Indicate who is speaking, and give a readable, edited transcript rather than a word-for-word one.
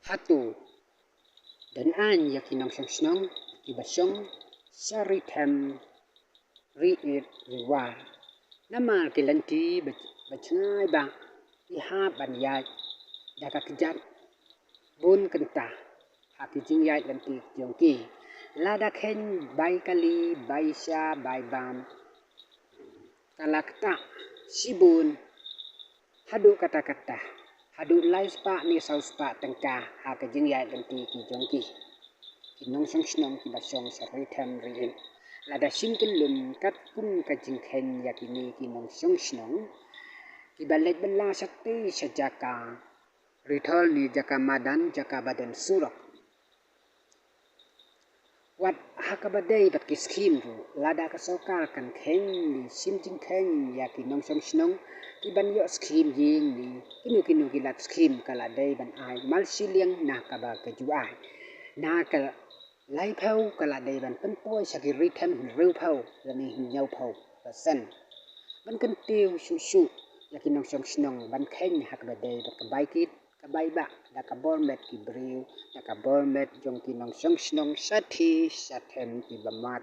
Speaker 1: Hatu dan an yakinong snong ibasyong saritem riit riwa nama kilanti bacngai ba iha banyai daka kejat bun kentah haki jingyai lanti jongki lada ken bai kali bai sya bai bam kalakta sibun hadu kata-kata hadu lai spa ni sau spa tengka haki jingyai lanti ki jongki kinong snong ki basyong saritem riit lada singkelum kat kun kajingken yakini kinong snong kibalet bela sakti sejaka ritol ni jaka madan jaka badan surak wat hakabadai bat kiskim ru lada kasokal kan ken ni simjing ken yakinong snong kiban yo skim ying ni kinu kilat skim kaladai ban ai mal siliang na kaba kejuai na ka lai phau kaladai ban penpoi sakiri them riu phau lani nyau phau pasen ban kan tiu su yakinong snong ban ken hakabadai bat kabai kit kabai ba da kabor met ki briu da kabor met jong kinong snong sathi sathem ki bamar